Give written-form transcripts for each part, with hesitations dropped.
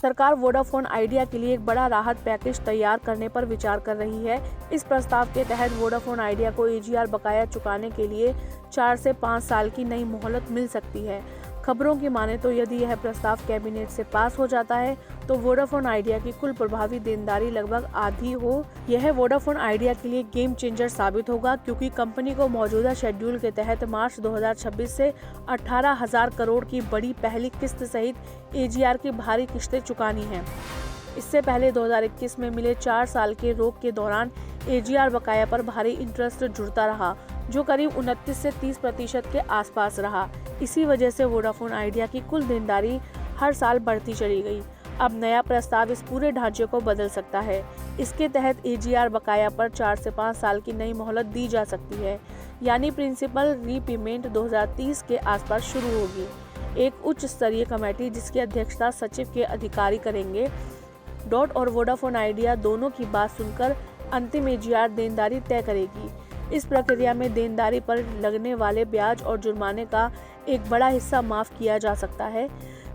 सरकार Vodafone idea के लिए एक बड़ा राहत पैकेज तैयार करने पर विचार कर रही है। इस प्रस्ताव के तहत वोडाफोन आइडिया को एजीआर बकाया चुकाने के लिए 4 से 5 साल की नई मोहलत मिल सकती है। खबरों की माने तो यदि यह प्रस्ताव कैबिनेट से पास हो जाता है तो वोडाफोन आइडिया की कुल प्रभावी देनदारी लगभग आधी हो। यह वोडाफोन आइडिया के लिए गेम चेंजर साबित होगा, क्योंकि कंपनी को मौजूदा शेड्यूल के तहत मार्च 2026 से 18,000 करोड़ की बड़ी पहली किस्त सहित एजीआर की भारी किस्तें चुकानी हैं। इससे पहले 2021 में मिले 4 साल के रोक के दौरान एजीआर बकाया पर भारी इंटरेस्ट जुड़ता रहा, जो करीब 29 से 30% के आसपास रहा। इसी वजह से वोडाफोन आइडिया की कुल देनदारी हर साल बढ़ती चली गई। अब नया प्रस्ताव इस पूरे ढांचे को बदल सकता है। इसके तहत एजीआर बकाया पर 4 से 5 साल की नई मोहलत दी जा सकती है, यानी प्रिंसिपल रीपेमेंट 2030 के आसपास शुरू होगी। एक उच्च स्तरीय कमेटी, जिसकी अध्यक्षता सचिव के अधिकारी करेंगे, डॉट और वोडाफोन आइडिया दोनों की बात सुनकर अंतिम एजीआर देनदारी तय करेगी। इस प्रक्रिया में देनदारी पर लगने वाले ब्याज और जुर्माने का एक बड़ा हिस्सा माफ किया जा सकता है।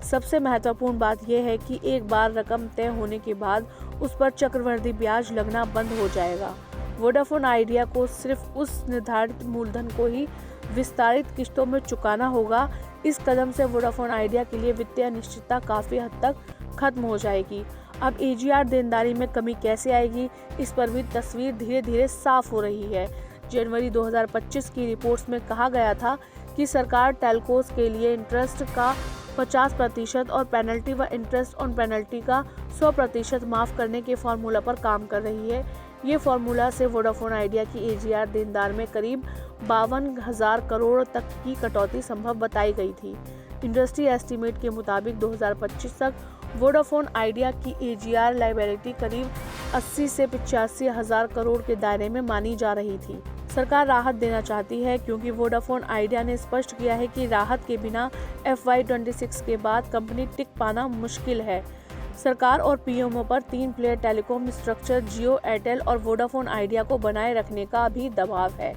सबसे महत्वपूर्ण बात यह है कि एक बार रकम तय होने के बाद उस पर चक्रवृद्धि ब्याज लगना बंद हो जाएगा। वोडाफोन आइडिया को सिर्फ उस निर्धारित मूलधन को ही विस्तारित किस्तों में चुकाना होगा। इस कदम से वोडाफोन आइडिया के लिए वित्तीय अनिश्चितता काफी हद तक खत्म हो जाएगी। अब एजीआर देनदारी में कमी कैसे आएगी, इस पर भी तस्वीर धीरे धीरे साफ हो रही है। जनवरी 2025 की रिपोर्ट्स में कहा गया था कि सरकार टेलकोस के लिए इंटरेस्ट का 50% और पेनल्टी व इंटरेस्ट ऑन पेनल्टी का 100% माफ करने के फार्मूला पर काम कर रही है। ये फार्मूला से वोडाफोन आइडिया की एजीआर देनदार में करीब 52,000 करोड़ तक की कटौती संभव बताई गई थी। इंडस्ट्री एस्टीमेट के मुताबिक 2025 तक वोडाफोन आइडिया की एजीआर लायबिलिटी करीब 80 से 85,000 करोड़ के दायरे में मानी जा रही थी। सरकार राहत देना चाहती है, क्योंकि वोडाफोन आइडिया ने स्पष्ट किया है कि राहत के बिना FY26 के बाद कंपनी टिक पाना मुश्किल है। सरकार और पीएमओ पर 3 प्लेयर टेलीकॉम स्ट्रक्चर जियो, एयरटेल और वोडाफोन आइडिया को बनाए रखने का भी दबाव है।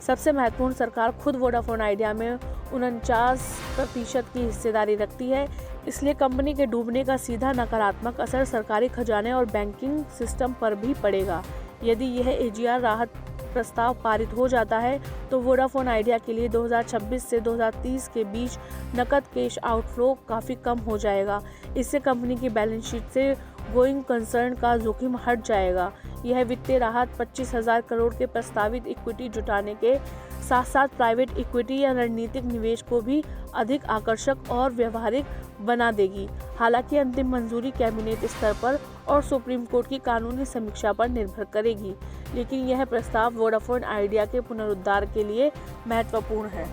सबसे महत्वपूर्ण, सरकार खुद वोडाफोन आइडिया में 49% की हिस्सेदारी रखती है। इसलिए कंपनी के डूबने का सीधा नकारात्मक असर सरकारी खजाने और बैंकिंग सिस्टम पर भी पड़ेगा। यदि यह एजीआर राहत प्रस्ताव पारित हो जाता है तो वोडाफोन आइडिया के लिए 2026 से 2030 के बीच नकद कैश आउटफ्लो काफ़ी कम हो जाएगा। इससे कंपनी की बैलेंस शीट से गोइंग कंसर्न का जोखिम हट जाएगा। यह वित्तीय राहत 25,000 करोड़ के प्रस्तावित इक्विटी जुटाने के साथ साथ प्राइवेट इक्विटी या रणनीतिक निवेश को भी अधिक आकर्षक और व्यवहारिक बना देगी। हालांकि अंतिम मंजूरी कैबिनेट स्तर पर और सुप्रीम कोर्ट की कानूनी समीक्षा पर निर्भर करेगी, लेकिन यह प्रस्ताव वोडाफोन आइडिया के पुनरुद्धार के लिए महत्वपूर्ण है।